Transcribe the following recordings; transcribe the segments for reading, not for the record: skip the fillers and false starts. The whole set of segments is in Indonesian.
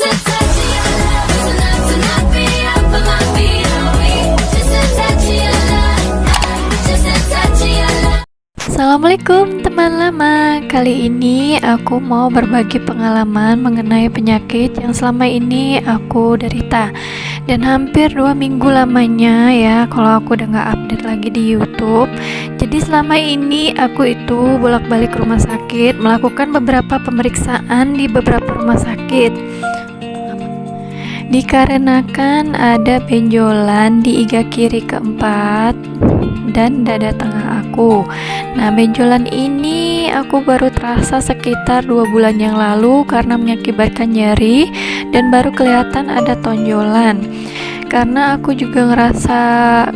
Just a touch of your love is enough to knock me off of my feet. Oh, just a touch of your love, just a touch of your love. Assalamualaikum teman lama. Kali ini aku mau berbagi pengalaman mengenai penyakit yang selama ini aku derita. Dan hampir 2 minggu lamanya ya kalau aku udah gak update lagi di YouTube. Jadi selama ini aku itu bolak-balik ke rumah sakit, melakukan beberapa pemeriksaan di beberapa rumah sakit. Dikarenakan ada benjolan di iga kiri keempat dan dada tengah aku. Nah, benjolan ini aku baru terasa sekitar 2 bulan yang lalu karena mengakibatkan nyeri dan baru kelihatan ada tonjolan. Karena aku juga ngerasa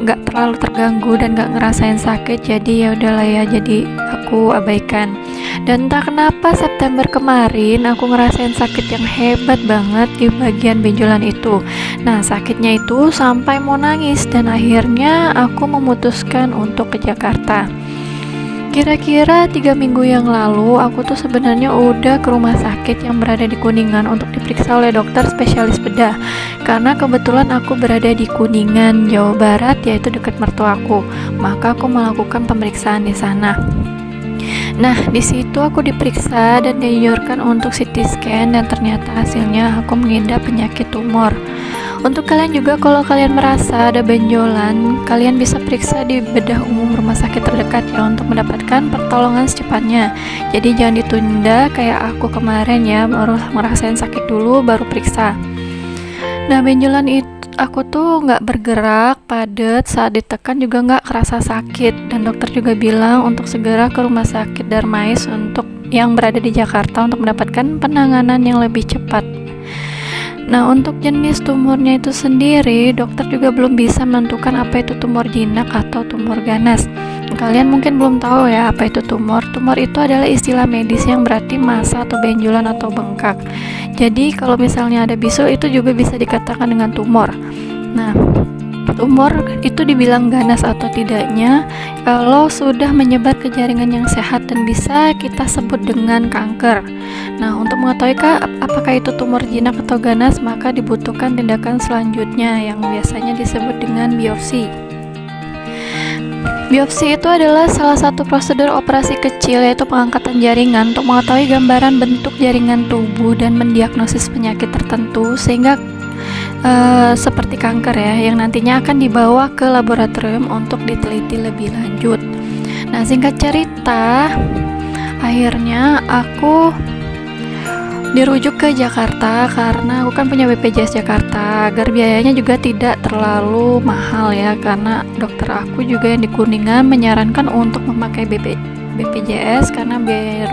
gak terlalu terganggu dan gak ngerasain sakit, jadi ya udahlah ya, jadi aku abaikan. Dan entah kenapa September kemarin aku ngerasain sakit yang hebat banget di bagian benjolan itu. Nah, sakitnya itu sampai mau nangis dan akhirnya aku memutuskan untuk ke Jakarta. Kira-kira 3 minggu yang lalu aku tuh sebenarnya udah ke rumah sakit yang berada di Kuningan untuk diperiksa oleh dokter spesialis bedah. Karena kebetulan aku berada di Kuningan, Jawa Barat, yaitu dekat mertuaku. Maka aku melakukan pemeriksaan di sana. Nah, di situ aku diperiksa dan dianjurkan untuk CT scan dan ternyata hasilnya aku mengidap penyakit tumor. Untuk kalian juga, kalau kalian merasa ada benjolan, kalian bisa periksa di bedah umum rumah sakit terdekat ya untuk mendapatkan pertolongan secepatnya. Jadi jangan ditunda kayak aku kemarin ya, baru ngerasain sakit dulu baru periksa. Nah, benjolan itu aku tuh nggak bergerak, padat, saat ditekan juga nggak kerasa sakit. Dan dokter juga bilang untuk segera ke rumah sakit Darmais untuk yang berada di Jakarta untuk mendapatkan penanganan yang lebih cepat. Nah, untuk jenis tumornya itu sendiri, dokter juga belum bisa menentukan apa itu tumor jinak atau tumor ganas. Kalian mungkin belum tahu ya apa itu tumor. Tumor itu adalah istilah medis yang berarti massa atau benjolan atau bengkak. Jadi kalau misalnya ada bisul itu juga bisa dikatakan dengan tumor. Nah, tumor itu dibilang ganas atau tidaknya kalau sudah menyebar ke jaringan yang sehat dan bisa kita sebut dengan kanker. Nah, untuk mengetahui apakah itu tumor jinak atau ganas, maka dibutuhkan tindakan selanjutnya yang biasanya disebut dengan biopsi. Biopsi itu adalah salah satu prosedur operasi kecil, yaitu pengangkatan jaringan untuk mengetahui gambaran bentuk jaringan tubuh dan mendiagnosis penyakit tertentu sehingga seperti kanker ya, yang nantinya akan dibawa ke laboratorium untuk diteliti lebih lanjut. Nah, singkat cerita, akhirnya aku dirujuk ke Jakarta karena aku kan punya BPJS Jakarta, agar biayanya juga tidak terlalu mahal ya, karena dokter aku juga yang di Kuningan menyarankan untuk memakai BPJS karena biaya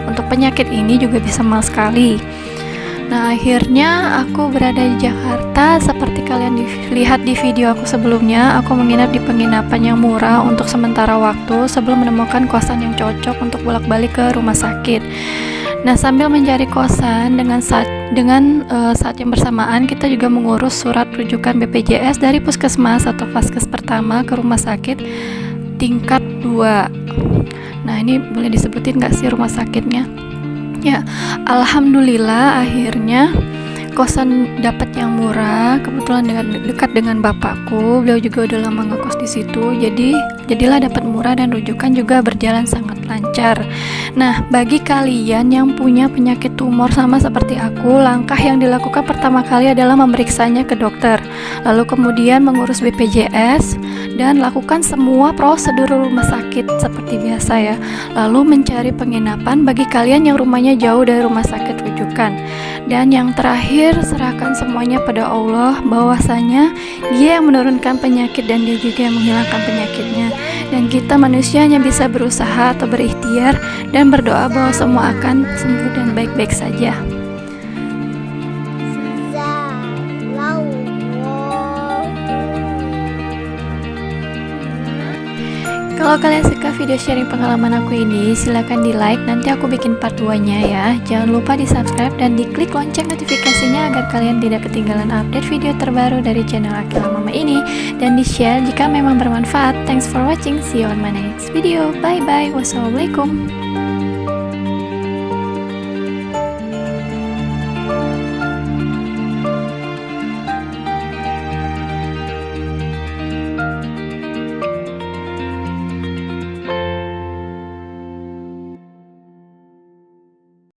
untuk penyakit ini juga bisa mahal sekali. Nah, akhirnya aku berada di Jakarta. Seperti kalian lihat di video aku sebelumnya, aku menginap di penginapan yang murah untuk sementara waktu sebelum menemukan kosan yang cocok untuk bolak-balik ke rumah sakit. Nah, sambil mencari kosan dengan saat yang bersamaan, kita juga mengurus surat rujukan BPJS dari puskesmas atau vaskes pertama ke rumah sakit tingkat 2. Nah, ini boleh disebutin gak sih rumah sakitnya? Ya, alhamdulillah akhirnya kosan dapat yang murah, kebetulan dekat dengan bapakku. Beliau juga udah lama ngekos di situ, jadilah dapat murah dan rujukan juga berjalan sangat lancar. Nah, bagi kalian yang punya penyakit tumor sama seperti aku, langkah yang dilakukan pertama kali adalah memeriksanya ke dokter, lalu kemudian mengurus BPJS dan lakukan semua prosedur rumah sakit seperti biasa ya. Lalu mencari penginapan bagi kalian yang rumahnya jauh dari rumah sakit rujukan. Dan yang terakhir, serahkan semuanya pada Allah, bahwasanya Dia yang menurunkan penyakit dan Dia juga yang menghilangkan penyakitnya. Dan kita manusia hanya bisa berusaha atau berikhtiar dan berdoa bahwa semua akan sembuh dan baik-baik saja. Kalau kalian suka video sharing pengalaman aku ini, silahkan di like, nanti aku bikin part 2 nya ya. Jangan lupa di subscribe dan diklik lonceng notifikasinya agar kalian tidak ketinggalan update video terbaru dari channel Akila Mama ini. Dan di share jika memang bermanfaat. Thanks for watching, see you on my next video. Bye bye, wassalamualaikum.